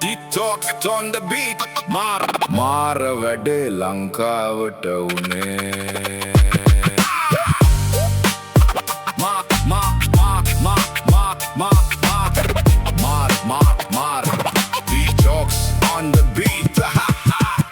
Detox on the beat. මාර වැඩේ ලංකාවට උනේ. Detox on the beat.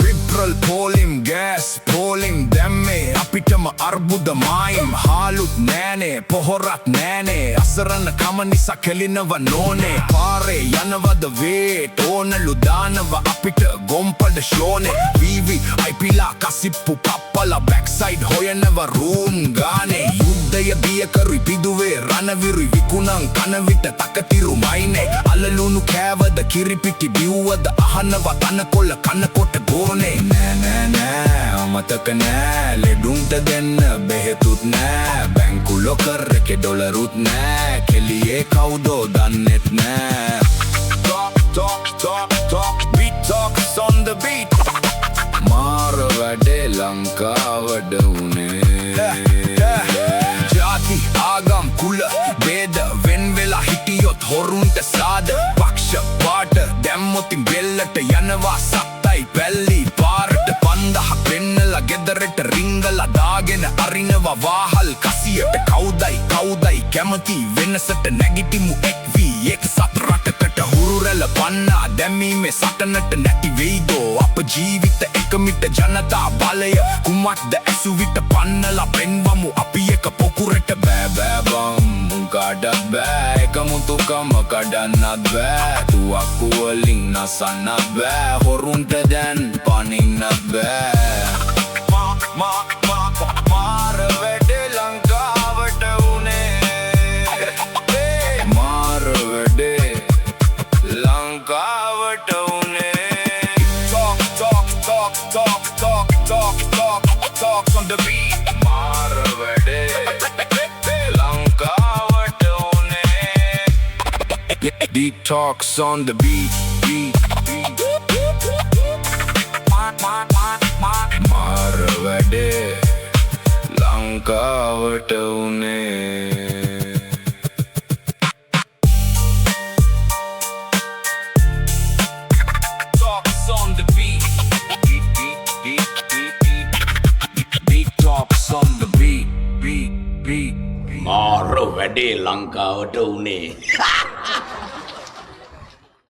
Petrol pooling, gas pooling දැම්මේ අපිටම අර්බුද මායිම්. හාලුත් නෑනේ පොහොරත් නෑනේ අසරණ කම නිසා කෙලිනව නෝනේ. පාරේ යනවද වේට ඕනලු දානව අපිට ගොම්පඩ ෂෝනේ. වීවි අයිපිලා කසිප්පු පප්පලා බැක්සයිඩ් හොයනව රූම් ගානේ. යුද්ධය බියකරුයි පිදුවේ රණවිරුයි විකුණන් කන විට තකතිරුමයිනේ. අලලුණු කෑවද කිරිපිටි බිව්වද අහනව තනකොළ කනකොට ගෝනේ. නෑ නෑ නෑ අමතක නෑ ලෙඩුන්ට දෙන්න බෙහෙතුත් නෑ. බැංකු ලොකර් එකේ ඩොලරුත් නෑ කෙලියේ කවුදෝ දන්නෙත් නෑ. Talk, beat talks on the beat. මාර වැඩේ ලංකාවට උනේ. ජාති ආගම් කුල වේද වෙන් වෙලා හිටියොත් හොරුන්ට සාද. පක්ෂ පාට දැම්මොතින් බෙල්ලට යනවා සත්තයි පැල්ලි. පාරට 5000ක් වෙන්නලා ගෙදරට රිංගලා දාගෙන අරිනවා වාහල් කසියට. කවුදයි කැමති වෙනසට නැගිටිමු එක්වී එක සත් රටකට. හුරුරැල පන්නා දැමීමේ සටනට නැති වෙයිදෝ අප ජීවිත එකමිට ජනතා බලය. කුමක්ද ඇසු විට පන්නලා පෙන්වමු අපි එක පොකුරට. බෑබෑබම් මුංකාඩත් බෑ එකමුතුකම කඩන්නත් බෑ. තුවක්කු වලින් නසන්නත් බෑ හොරුන්ට දැන් පනින්නත් බෑ. මාර වැඩේ ලංකාවට උනේ. මාර වැඩේ ලංකාවට උනේ. Talk on the beat. මාර වැඩේ ලංකාවට උනේ. Detox on the beat. මාර වැඩේ ලංකාවට උනේ. Talks on the beat. Detox on the beat. මාර වැඩේ ලංකාවට උනේ.